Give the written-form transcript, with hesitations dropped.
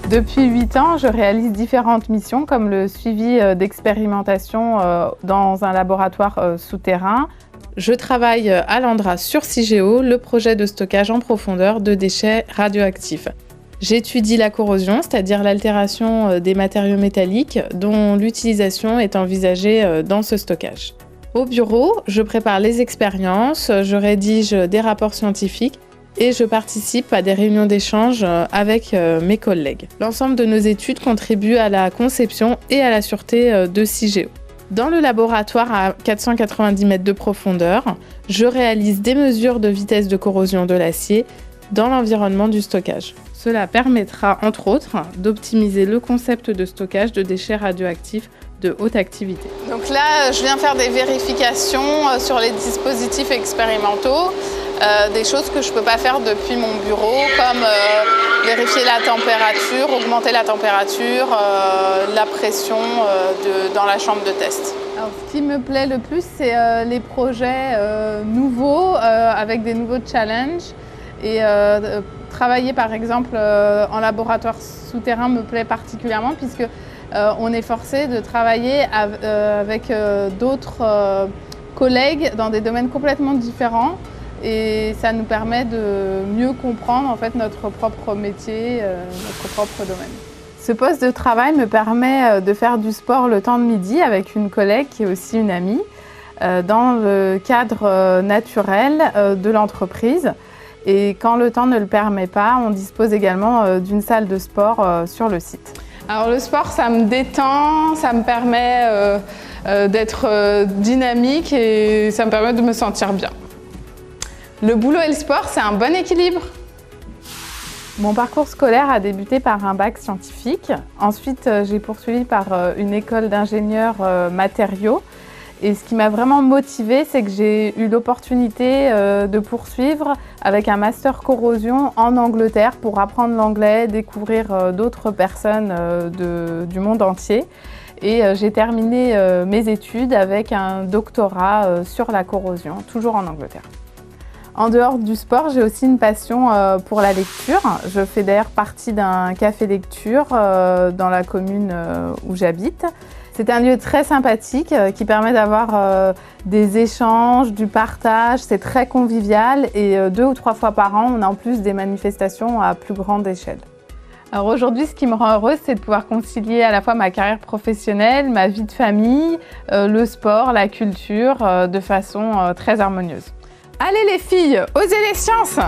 Depuis 8 ans, je réalise différentes missions comme le suivi d'expérimentation dans un laboratoire souterrain. Je travaille à l'Andra sur Cigéo, le projet de stockage en profondeur de déchets radioactifs. J'étudie la corrosion, c'est-à-dire l'altération des matériaux métalliques dont l'utilisation est envisagée dans ce stockage. Au bureau, je prépare les expériences, je rédige des rapports scientifiques et je participe à des réunions d'échange avec mes collègues. L'ensemble de nos études contribue à la conception et à la sûreté de Cigéo. Dans le laboratoire à 490 mètres de profondeur, je réalise des mesures de vitesse de corrosion de l'acier dans l'environnement du stockage. Cela permettra, entre autres, d'optimiser le concept de stockage de déchets radioactifs de haute activité. Donc là, je viens faire des vérifications sur les dispositifs expérimentaux, des choses que je ne peux pas faire depuis mon bureau, comme vérifier la température, augmenter la température, la pression dans la chambre de test. Alors, ce qui me plaît le plus, c'est les projets nouveaux, avec des nouveaux challenges. Et travailler par exemple en laboratoire souterrain me plaît particulièrement puisque on est forcé de travailler avec d'autres collègues dans des domaines complètement différents et ça nous permet de mieux comprendre en fait notre propre métier, notre propre domaine. Ce poste de travail me permet de faire du sport le temps de midi avec une collègue qui est aussi une amie dans le cadre naturel de l'entreprise. Et quand le temps ne le permet pas, on dispose également d'une salle de sport sur le site. Alors le sport, ça me détend, ça me permet d'être dynamique et ça me permet de me sentir bien. Le boulot et le sport, c'est un bon équilibre. Mon parcours scolaire a débuté par un bac scientifique. Ensuite, j'ai poursuivi par une école d'ingénieurs matériaux. Et ce qui m'a vraiment motivée, c'est que j'ai eu l'opportunité de poursuivre avec un master corrosion en Angleterre pour apprendre l'anglais, découvrir d'autres personnes du monde entier. Et j'ai terminé mes études avec un doctorat sur la corrosion, toujours en Angleterre. En dehors du sport, j'ai aussi une passion pour la lecture. Je fais d'ailleurs partie d'un café lecture dans la commune où j'habite. C'est un lieu très sympathique qui permet d'avoir des échanges, du partage, c'est très convivial et 2 ou 3 fois par an, on a en plus des manifestations à plus grande échelle. Alors aujourd'hui, ce qui me rend heureuse, c'est de pouvoir concilier à la fois ma carrière professionnelle, ma vie de famille, le sport, la culture de façon très harmonieuse. Allez les filles, osez les sciences!